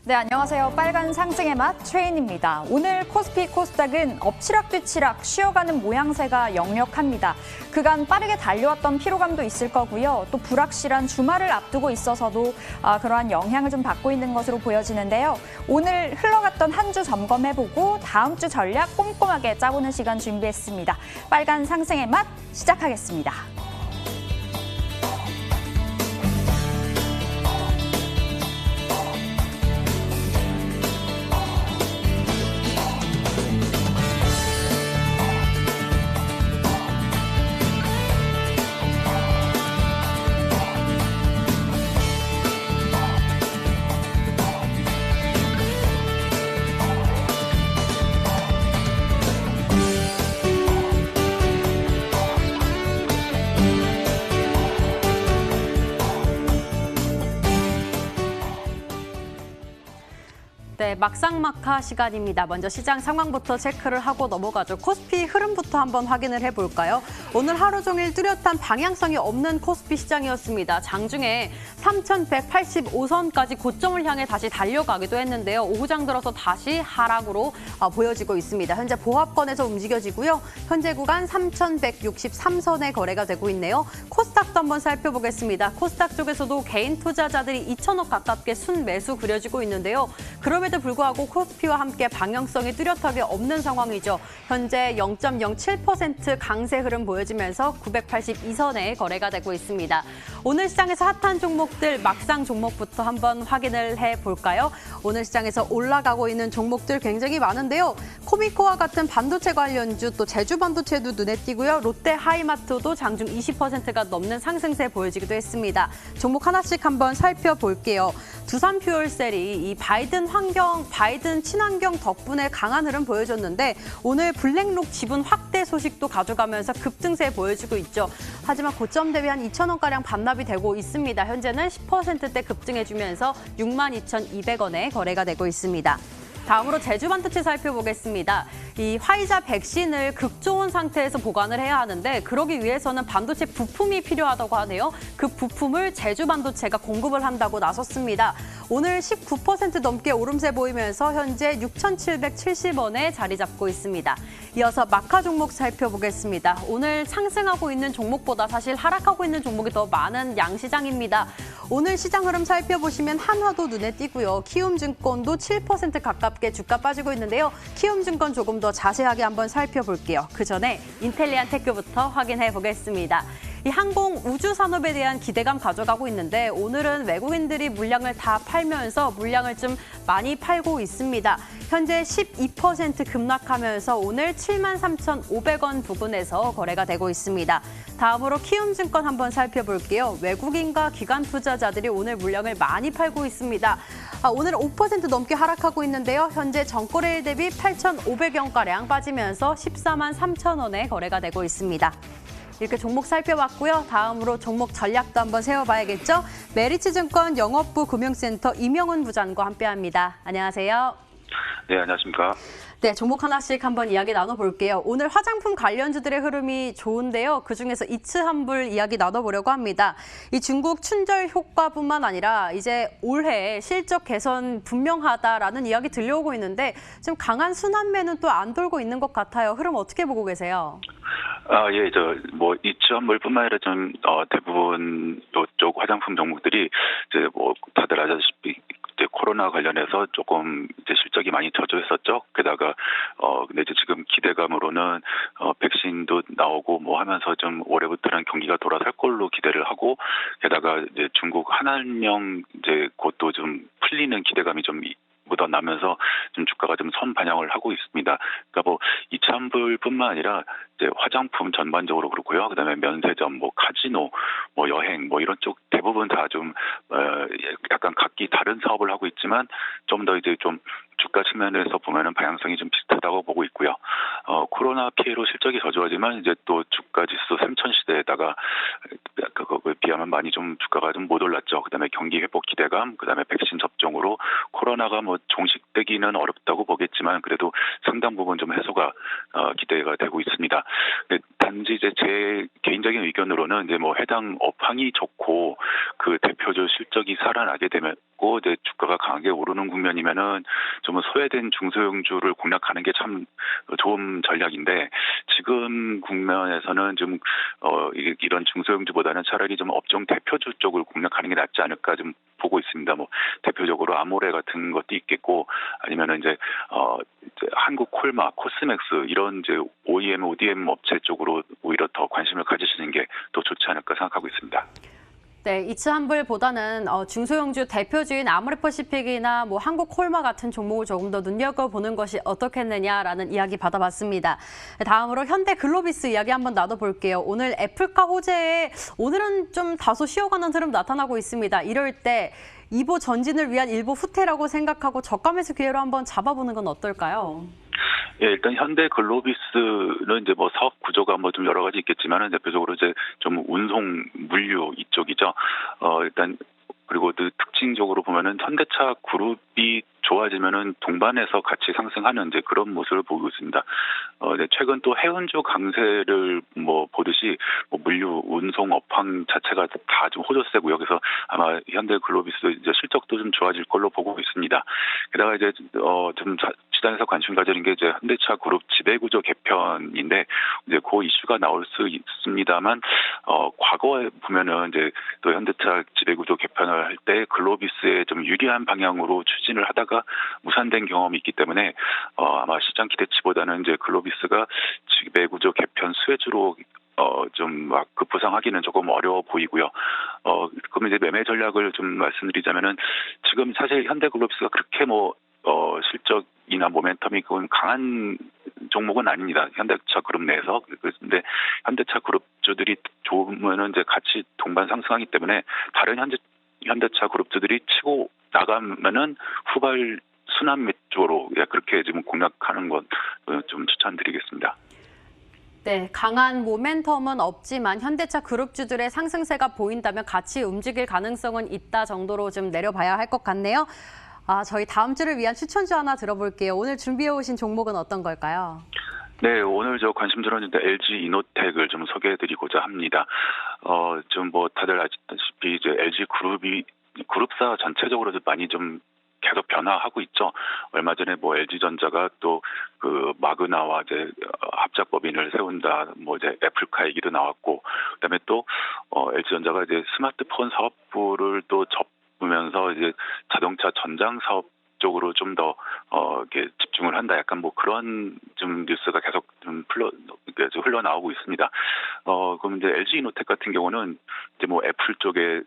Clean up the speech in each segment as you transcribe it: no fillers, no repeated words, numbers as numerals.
네, 안녕하세요. 빨간 상승의 맛 최인입니다. 오늘 코스피 코스닥은 엎치락뒤치락 쉬어가는 모양새가 역력합니다. 그간 빠르게 달려왔던 피로감도 있을 거고요. 또 불확실한 주말을 앞두고 있어서도 그러한 영향을 좀 받고 있는 것으로 보여지는데요. 오늘 흘러갔던 한 주 점검해보고 다음 주 전략 꼼꼼하게 짜보는 시간 준비했습니다. 빨간 상승의 맛 시작하겠습니다. 네, 막상막하 시간입니다. 먼저 시장 상황부터 체크를 하고 넘어가죠. 코스피 흐름부터 한번 확인을 해볼까요? 오늘 하루 종일 뚜렷한 방향성이 없는 코스피 시장이었습니다. 장중에 3,185선까지 고점을 향해 다시 달려가기도 했는데요. 오후장 들어서 다시 하락으로 보여지고 있습니다. 현재 보합권에서 움직여지고요. 현재 구간 3,163선에 거래가 되고 있네요. 코스닥도 한번 살펴보겠습니다. 코스닥 쪽에서도 개인 투자자들이 2천억 가깝게 순매수 그려지고 있는데요. 그럼에도 불구하고 코스피와 함께 방향성이 뚜렷하게 없는 상황이죠. 현재 0.07% 강세 흐름 보여지면서 982선에 거래가 되고 있습니다. 오늘 시장에서 핫한 종목들 막상 종목부터 한번 확인을 해볼까요? 오늘 시장에서 올라가고 있는 종목들 굉장히 많은데요. 코미코와 같은 반도체 관련주 또 제주반도체도 눈에 띄고요. 롯데 하이마트도 장중 20%가 넘는 상승세 보여지기도 했습니다. 종목 하나씩 한번 살펴볼게요. 두산퓨얼셀이 이 바이든 친환경 덕분에 강한 흐름 보여줬는데 오늘 블랙록 지분 확대 소식도 가져가면서 급등세 보여주고 있죠. 하지만 고점 대비 한 2,000원가량 반납이 되고 있습니다. 현재는 10%대 급등해주면서 62,200원에 거래가 되고 있습니다. 다음으로 제주반도체 살펴보겠습니다. 이 화이자 백신을 극초온 상태에서 보관을 해야 하는데 그러기 위해서는 반도체 부품이 필요하다고 하네요. 그 부품을 제주반도체가 공급을 한다고 나섰습니다. 오늘 19% 넘게 오름세 보이면서 현재 6,770원에 자리 잡고 있습니다. 이어서 마카 종목 살펴보겠습니다. 오늘 상승하고 있는 종목보다 사실 하락하고 있는 종목이 더 많은 양시장입니다. 오늘 시장 흐름 살펴보시면 한화도 눈에 띄고요. 키움증권도 7% 가깝게 주가 빠지고 있는데요. 키움증권 조금 더 자세하게 한번 살펴볼게요. 그 전에 인텔리안테크부터 확인해 보겠습니다. 이 항공 우주 산업에 대한 기대감 가져가고 있는데 오늘은 외국인들이 물량을 다 팔면서 물량을 좀 많이 팔고 있습니다. 현재 12% 급락하면서 오늘 73,500원 부근에서 거래가 되고 있습니다. 다음으로 키움증권 한번 살펴볼게요. 외국인과 기관 투자자들이 오늘 물량을 많이 팔고 있습니다. 오늘 5% 넘게 하락하고 있는데요. 현재 전거래일 대비 8,500원가량 빠지면서 14만 3천원에 거래가 되고 있습니다. 이렇게 종목 살펴봤고요. 다음으로 종목 전략도 한번 세워봐야겠죠. 메리츠증권 영업부 금융센터 이명훈 부장과 함께합니다. 안녕하세요. 네, 안녕하십니까. 네, 종목 하나씩 한번 이야기 나눠볼게요. 오늘 화장품 관련주들의 흐름이 좋은데요. 그중에서 이츠한불 이야기 나눠보려고 합니다. 이 중국 춘절 효과뿐만 아니라 이제 올해 실적 개선 분명하다라는 이야기 들려오고 있는데 좀 강한 순환매는 또 안 돌고 있는 것 같아요. 흐름 어떻게 보고 계세요? 예, 이츠한물뿐만 아니라 좀 대부분 이쪽 화장품 종목들이 이제 다들 아시다시피 이제 코로나 관련해서 조금 이제 실적이 많이 저조했었죠. 게다가 근데 이제 지금 기대감으로는 백신도 나오고 하면서 좀 올해부터는 경기가 돌아설 걸로 기대를 하고 게다가 이제 중국 한한령 이제 곧도 좀 풀리는 기대감이 좀 묻어나면서 좀 주가가 좀 선반영을 하고 있습니다. 그러니까 이츠한불뿐만 아니라 이제 화장품 전반적으로 그렇고요. 그다음에 면세점, 카지노, 여행, 이런 쪽 대부분 다 좀 약간 각기 다른 사업을 하고 있지만 좀 더 이제 좀 주가 측면에서 보면은 방향성이 좀 비슷하다고 보고 있고요. 코로나 피해로 실적이 저조하지만 이제 또 주가 지수 3000시대에다가 그거에 비하면 많이 좀 주가가 좀 못 올랐죠. 그다음에 경기 회복 기대감, 그다음에 백신 접종으로 코로나가 종식되기는 어렵다고 보겠지만 그래도 상당 부분 좀 해소가 기대가 되고 있습니다. 단지 이제 제 개인적인 의견으로는 이제 뭐 해당 업황이 좋고 그 대표주 실적이 살아나게 되면 이제 주가가 강하게 오르는 국면이면은 좀 소외된 중소형주를 공략하는 게 참 좋은 전략인데 지금 국면에서는 좀 이런 중소형주보다는 차라리 좀 업종 대표주 쪽을 공략하는 게 낫지 않을까 좀 보고 있습니다. 뭐 대표적으로 아모레 같은 것도 있겠고 아니면은 이제 한국 콜마, 코스맥스 이런 이제 OEM, ODM 업체 쪽으로 오히려 더 관심을 가지시는 게 더 좋지 않을까 생각하고 있습니다. 네, 이츠한불보다는 중소형주 대표주인 아모레퍼시픽이나 뭐 한국콜마 같은 종목을 조금 더 눈여겨보는 것이 어떻겠느냐라는 이야기 받아봤습니다. 다음으로 현대글로비스 이야기 한번 나눠볼게요. 오늘 애플과 호재에 오늘은 좀 다소 쉬어가는 흐름 나타나고 있습니다. 이럴 때 이보 전진을 위한 일부 후퇴라고 생각하고 저가 매수 기회로 한번 잡아보는 건 어떨까요? 예, 일단 현대글로비스는 이제 뭐 사업 구조가 뭐 좀 여러 가지 있겠지만은 대표적으로 이제 좀 운송 물류 이쪽이죠. 일단 그리고 그 특징적으로 보면은 현대차 그룹이 좋아지면은 동반해서 같이 상승하는 이제 그런 모습을 보고 있습니다. 이제 최근 또 해운주 강세를 뭐 보듯이 뭐 물류 운송 업황 자체가 다 좀 호조세고요. 그래서 아마 현대글로비스 이제 실적도 좀 좋아질 걸로 보고 있습니다. 게다가 이제 좀 시장에서 관심 가지는 게 이제 현대차 그룹 지배구조 개편인데 이제 그 이슈가 나올 수 있습니다만 과거에 보면은 이제 또 현대차 지배구조 개편을 할 때 글로비스에 좀 유리한 방향으로 추진을 하다가 무산된 경험이 있기 때문에 아마 시장 기대치보다는 이제 글로비스가 지배구조 개편 수혜주로 좀 막 급부상하기는 조금 어려워 보이고요. 그럼 이제 매매 전략을 좀 말씀드리자면은 지금 사실 현대글로비스가 그렇게 뭐 실적이나 모멘텀이 강한 종목은 아닙니다. 현대차 그룹 내에서. 그런데 현대차 그룹주들이 좋으면은 이제 같이 동반 상승하기 때문에 다른 현대차 그룹주들이 치고 나가면은 후발 순환 매조로 그렇게 지금 공략하는 것 좀 추천드리겠습니다. 네, 강한 모멘텀은 없지만 현대차 그룹주들의 상승세가 보인다면 같이 움직일 가능성은 있다 정도로 좀 내려봐야 할 것 같네요. 저희 다음 주를 위한 추천주 하나 들어볼게요. 오늘 준비해 오신 종목은 어떤 걸까요? 네, 오늘 저 관심 들었는데 LG 이노텍을 좀 소개해드리고자 합니다. 좀 뭐 다들 아시다시피 이제 LG 그룹사 전체적으로 많이 좀 계속 변화하고 있죠. 얼마 전에 뭐 LG전자가 또 그 마그나와 이제 합작법인을 세운다. 뭐 이제 애플카 얘기도 나왔고, 그다음에 또 LG전자가 이제 스마트폰 사업부를 또 접으면서 이제 자동차 전장 사업 쪽으로 좀 더 이렇게 집중을 한다. 약간 뭐 그런 좀 뉴스가 계속 좀 흘러나오고 있습니다. 그럼 이제 LG 이노텍 같은 경우는 이제 뭐 애플 쪽에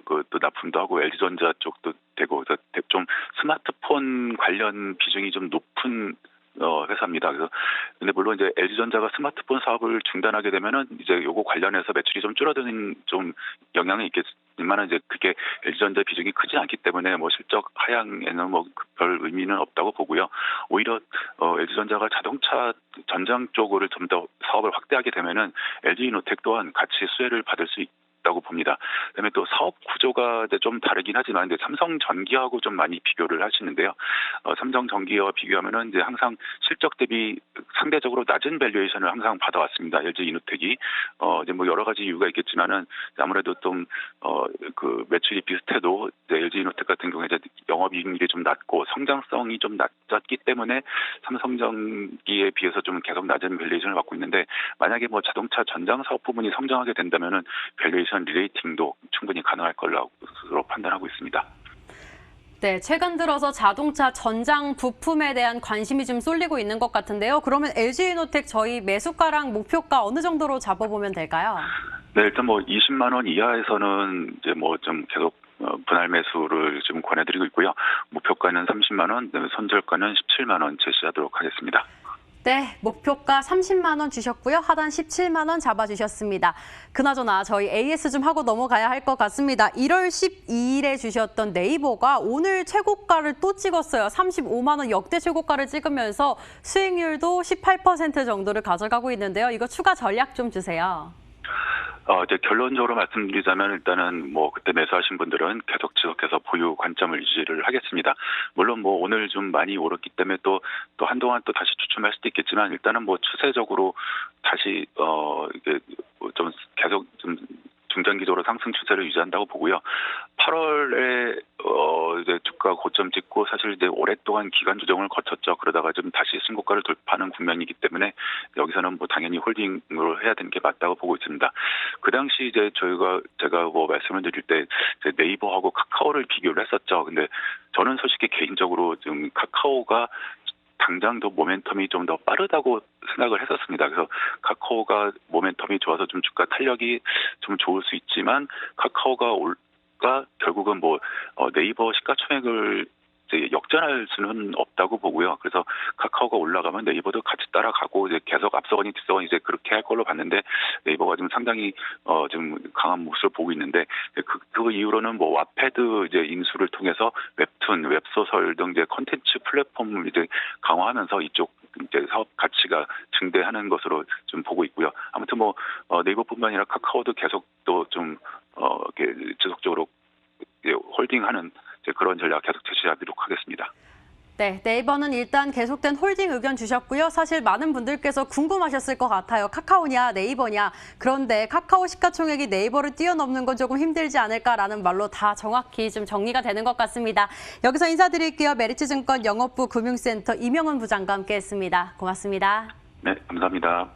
또 납품도 하고 LG전자 쪽도 되고 그래서 좀 스마트폰 관련 비중이 좀 높은 회사입니다. 그래서 근데 물론 이제 LG전자가 스마트폰 사업을 중단하게 되면은 이제 요거 관련해서 매출이 좀 줄어드는 좀 영향이 있겠지만 이제 그게 LG전자 비중이 크지 않기 때문에 뭐 실적 하향에는 뭐 별 의미는 없다고 보고요. 오히려 LG전자가 자동차 전장 쪽으로 좀 더 사업을 확대하게 되면은 LG이노텍 또한 같이 수혜를 받을 수 있다고 봅니다. 그다음에 또 사업 구조가 좀 다르긴 하지만 이제 삼성전기하고 좀 많이 비교를 하시는데요. 삼성전기와 비교하면은 이제 항상 실적 대비 상대적으로 낮은 밸류에이션을 항상 받아왔습니다. LG 이노텍이 이제 뭐 여러 가지 이유가 있겠지만은 아무래도 좀 그 매출이 비슷해도 이제 LG 이노텍 같은 경우에 이제 영업이익률이 좀 낮고 성장성이 좀 낮았기 때문에 삼성전기에 비해서 좀 계속 낮은 밸류에이션을 받고 있는데 만약에 뭐 자동차 전장 사업 부분이 성장하게 된다면은 밸류에이션 리레이팅도 충분히 가능할 걸로 판단하고 있습니다. 네, 최근 들어서 자동차 전장 부품에 대한 관심이 좀 쏠리고 있는 것 같은데요. 그러면 LG이노텍 저희 매수가랑 목표가 어느 정도로 잡아보면 될까요? 네, 일단 뭐 20만 원 이하에서는 이제 뭐 좀 계속 분할 매수를 좀 권해드리고 있고요. 목표가는 30만 원, 손절가는 17만 원 제시하도록 하겠습니다. 네, 목표가 30만 원 주셨고요. 하단 17만 원 잡아주셨습니다. 그나저나 저희 AS 좀 하고 넘어가야 할 것 같습니다. 1월 12일에 주셨던 네이버가 오늘 최고가를 또 찍었어요. 35만 원 역대 최고가를 찍으면서 수익률도 18% 정도를 가져가고 있는데요. 이거 추가 전략 좀 주세요. 이제 결론적으로 말씀드리자면 일단은 뭐 그때 매수하신 분들은 계속 지속해서 보유 관점을 유지를 하겠습니다. 물론 뭐 오늘 좀 많이 오르기 때문에 또 한동안 또 다시 추춤할 수도 있겠지만 일단은 뭐 추세적으로 다시 이게 좀 계속 좀 중장기적으로 상승 추세를 유지한다고 보고요. 8월에 이제 주가 고점 찍고 사실 이제 오랫동안 기간 조정을 거쳤죠. 그러다가 좀 다시 신고가를 돌파하는 국면이기 때문에 여기서는 뭐 당연히 홀딩으로 해야 되는 게 맞다고 보고 있습니다. 그 당시 이제 제가 뭐 말씀을 드릴 때 이제 네이버하고 카카오를 비교를 했었죠. 근데 저는 솔직히 개인적으로 좀 카카오가 당장도 모멘텀이 좀 더 빠르다고 생각을 했었습니다. 그래서 카카오가 모멘텀이 좋아서 좀 주가 탄력이 좀 좋을 수 있지만 카카오가 결국은 뭐 네이버 시가총액을 이제 역전할 수는 없다고 보고요. 그래서 카카오가 올라가면 네이버도 같이 따라가고 이제 계속 앞서거니 뒤서거니 이제 그렇게 할 걸로 봤는데 네이버가 좀 상당히 좀 강한 모습을 보고 있는데 그 이후로는 뭐 와패드 이제 인수를 통해서 웹툰, 웹소설 등 이제 콘텐츠 플랫폼을 이제 강화하면서 이쪽 이제 사업 가치가 증대하는 것으로 좀 보고 있고요. 아무튼 뭐 네이버뿐만 아니라 카카오도 계속 또 좀 이렇게 지속적으로 홀딩하는 그런 전략 계속 제시하도록 하겠습니다. 네, 네이버는 일단 계속된 홀딩 의견 주셨고요. 사실 많은 분들께서 궁금하셨을 것 같아요. 카카오냐 네이버냐. 그런데 카카오 시가총액이 네이버를 뛰어넘는 건 조금 힘들지 않을까라는 말로 다 정확히 좀 정리가 되는 것 같습니다. 여기서 인사드릴게요. 메리츠증권 영업부 금융센터 이명은 부장과 함께했습니다. 고맙습니다. 네, 감사합니다.